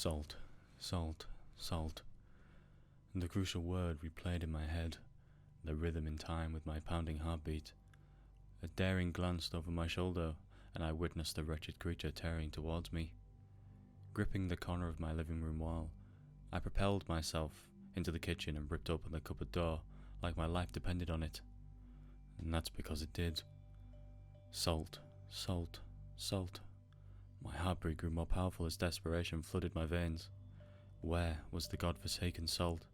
Salt, salt, salt. The crucial word replayed in my head, the rhythm in time with my pounding heartbeat. A daring glanced over my shoulder, and I witnessed the wretched creature tearing towards me. Gripping the corner of my living room wall, I propelled myself into the kitchen and ripped open the cupboard door like my life depended on it. And that's because it did. Salt, salt, salt. My heartbeat grew more powerful as desperation flooded my veins. Where was the godforsaken salt?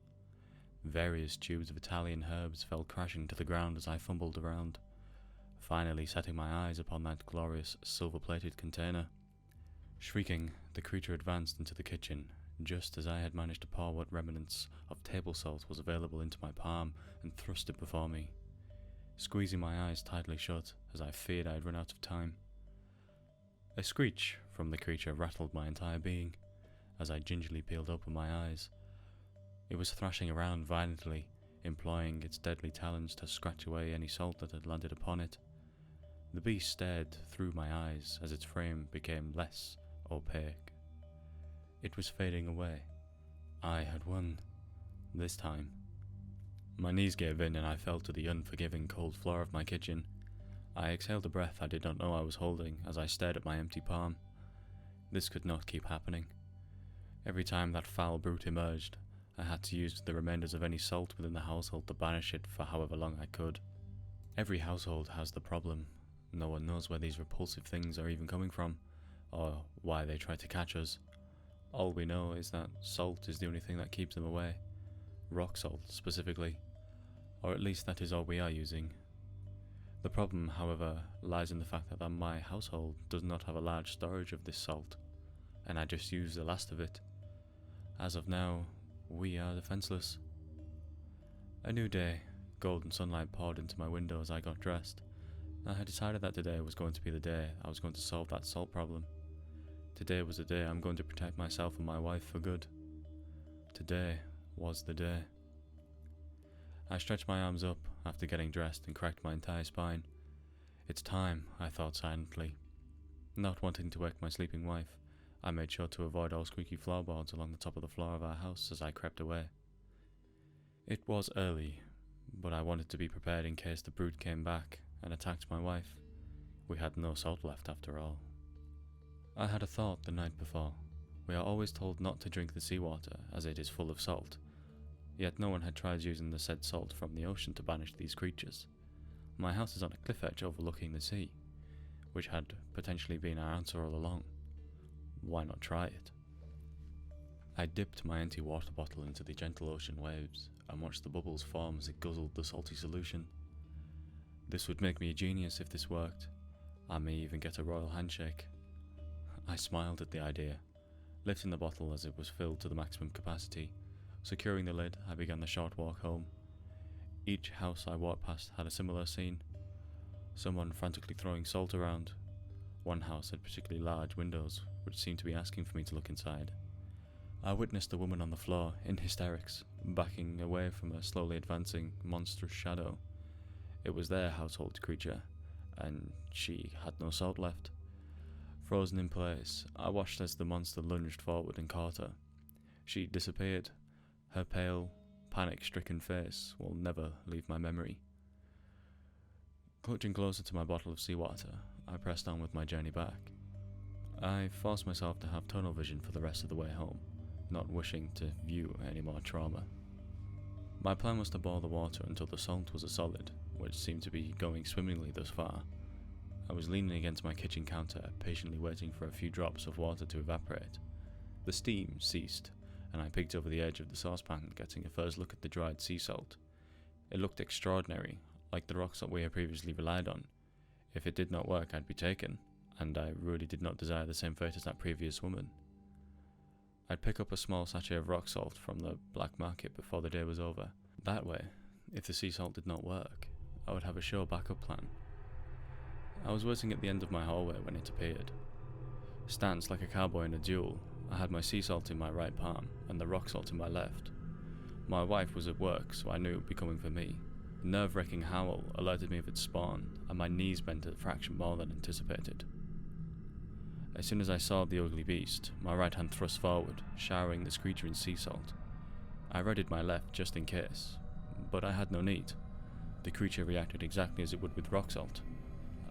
Various tubes of Italian herbs fell crashing to the ground as I fumbled around, finally setting my eyes upon that glorious silver-plated container. Shrieking, the creature advanced into the kitchen, just as I had managed to pour what remnants of table salt was available into my palm and thrust it before me, squeezing my eyes tightly shut as I feared I had run out of time. A screech from the creature rattled my entire being as I gingerly peeled open my eyes. It was thrashing around violently, employing its deadly talons to scratch away any salt that had landed upon it. The beast stared through my eyes as its frame became less opaque. It was fading away. I had won. This time. My knees gave in and I fell to the unforgiving cold floor of my kitchen. I exhaled a breath I did not know I was holding as I stared at my empty palm. This could not keep happening. Every time that foul brute emerged, I had to use the remainders of any salt within the household to banish it for however long I could. Every household has the problem. No one knows where these repulsive things are even coming from, or why they try to catch us. All we know is that salt is the only thing that keeps them away. Rock salt, specifically. Or at least that is all we are using. The problem, however, lies in the fact that my household does not have a large storage of this salt, and I just use the last of it. As of now, we are defenseless. A new day, golden sunlight poured into my window as I got dressed. I had decided that today was going to be the day I was going to solve that salt problem. Today was the day I'm going to protect myself and my wife for good. Today was the day. I stretched my arms up after getting dressed and cracked my entire spine. It's time, I thought silently. Not wanting to wake my sleeping wife, I made sure to avoid all squeaky floorboards along the top of the floor of our house as I crept away. It was early, but I wanted to be prepared in case the brute came back and attacked my wife. We had no salt left after all. I had a thought the night before. We are always told not to drink the seawater as it is full of salt. Yet no one had tried using the said salt from the ocean to banish these creatures. My house is on a cliff edge overlooking the sea, which had potentially been our answer all along. Why not try it? I dipped my empty water bottle into the gentle ocean waves and watched the bubbles form as it guzzled the salty solution. This would make me a genius if this worked. I may even get a royal handshake. I smiled at the idea, lifting the bottle as it was filled to the maximum capacity. Securing the lid, I began the short walk home. Each house I walked past had a similar scene. Someone frantically throwing salt around. One house had particularly large windows, which seemed to be asking for me to look inside. I witnessed a woman on the floor, in hysterics, backing away from a slowly advancing, monstrous shadow. It was their household creature, and she had no salt left. Frozen in place, I watched as the monster lunged forward and caught her. She disappeared. Her pale, panic-stricken face will never leave my memory. Clutching closer to my bottle of seawater, I pressed on with my journey back. I forced myself to have tunnel vision for the rest of the way home, not wishing to view any more trauma. My plan was to boil the water until the salt was a solid, which seemed to be going swimmingly thus far. I was leaning against my kitchen counter, patiently waiting for a few drops of water to evaporate. The steam ceased, and I peeked over the edge of the saucepan, getting a first look at the dried sea salt. It looked extraordinary, like the rock salt we had previously relied on. If it did not work, I'd be taken, and I really did not desire the same fate as that previous woman. I'd pick up a small sachet of rock salt from the black market before the day was over. That way, if the sea salt did not work, I would have a sure backup plan. I was waiting at the end of my hallway when it appeared. Stanced like a cowboy in a duel, I had my sea salt in my right palm and the rock salt in my left. My wife was at work, so I knew it would be coming for me. A nerve-wracking howl alerted me of its spawn, and my knees bent a fraction more than anticipated. As soon as I saw the ugly beast, my right hand thrust forward, showering this creature in sea salt. I readied my left just in case, but I had no need. The creature reacted exactly as it would with rock salt.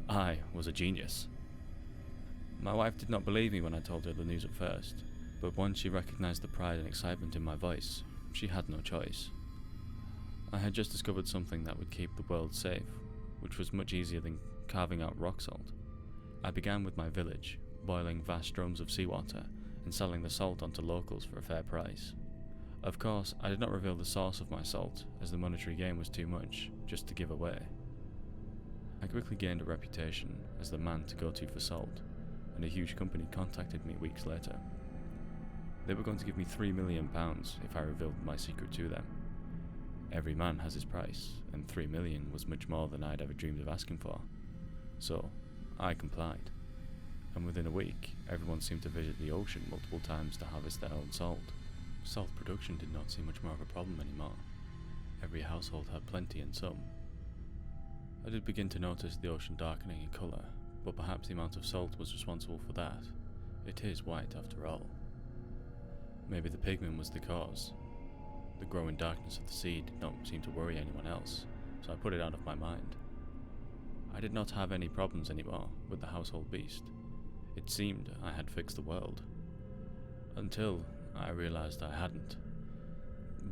I was a genius. My wife did not believe me when I told her the news at first, but once she recognized the pride and excitement in my voice, she had no choice. I had just discovered something that would keep the world safe, which was much easier than carving out rock salt. I began with my village, boiling vast drums of seawater and selling the salt onto locals for a fair price. Of course, I did not reveal the source of my salt, as the monetary gain was too much just to give away. I quickly gained a reputation as the man to go to for salt, and a huge company contacted me weeks later. They were going to give me £3 million if I revealed my secret to them. Every man has his price, and £3 million was much more than I had ever dreamed of asking for. So, I complied. And within a week, everyone seemed to visit the ocean multiple times to harvest their own salt. Salt production did not seem much more of a problem anymore. Every household had plenty and some. I did begin to notice the ocean darkening in colour, but perhaps the amount of salt was responsible for that. It is white after all. Maybe the pigment was the cause. The growing darkness of the sea did not seem to worry anyone else, so I put it out of my mind. I did not have any problems anymore with the household beast. It seemed I had fixed the world. Until I realized I hadn't.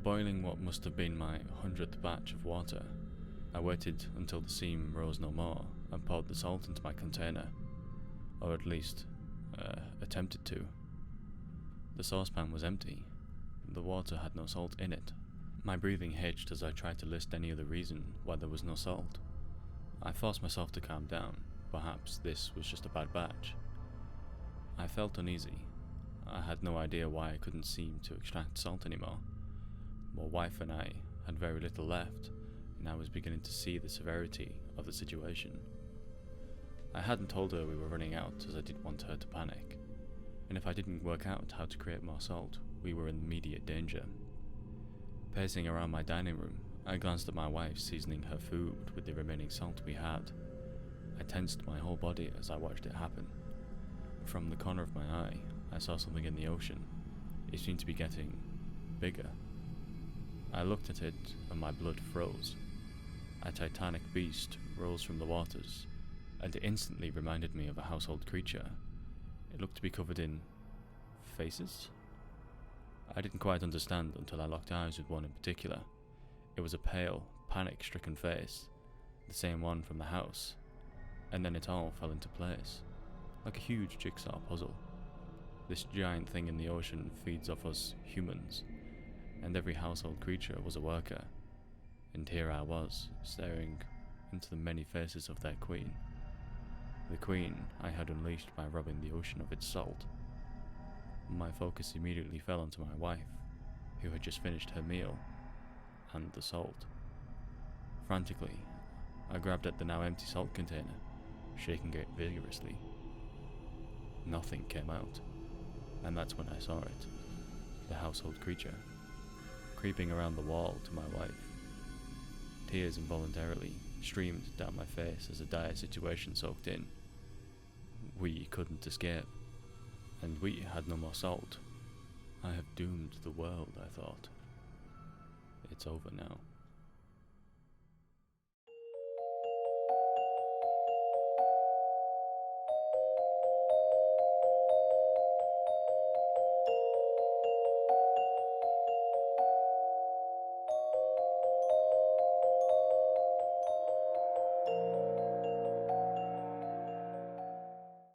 Boiling what must have been my 100th batch of water, I waited until the steam rose no more and poured the salt into my container, or at least, attempted to. The saucepan was empty. The water had no salt in it. My breathing hitched as I tried to list any other reason why there was no salt. I forced myself to calm down. Perhaps this was just a bad batch. I felt uneasy. I had no idea why I couldn't seem to extract salt anymore. My wife and I had very little left, and I was beginning to see the severity of the situation. I hadn't told her we were running out, as I didn't want her to panic, and if I didn't work out how to create more salt, we were in immediate danger. Pacing around my dining room, I glanced at my wife seasoning her food with the remaining salt we had. I tensed my whole body as I watched it happen. From the corner of my eye, I saw something in the ocean. It seemed to be getting bigger. I looked at it and my blood froze. A titanic beast rose from the waters, and it instantly reminded me of a household creature. It looked to be covered in faces? I didn't quite understand until I locked eyes with one in particular. It was a pale, panic-stricken face, the same one from the house, and then it all fell into place, like a huge jigsaw puzzle. This giant thing in the ocean feeds off us humans, and every household creature was a worker, and here I was, staring into the many faces of their queen. The queen I had unleashed by robbing the ocean of its salt. My focus immediately fell onto my wife, who had just finished her meal, and the salt. Frantically, I grabbed at the now empty salt container, shaking it vigorously. Nothing came out, and that's when I saw it, the household creature, creeping around the wall to my wife. Tears involuntarily streamed down my face as a dire situation soaked in. We couldn't escape, and we had no more salt. I have doomed the world, I thought. It's over now.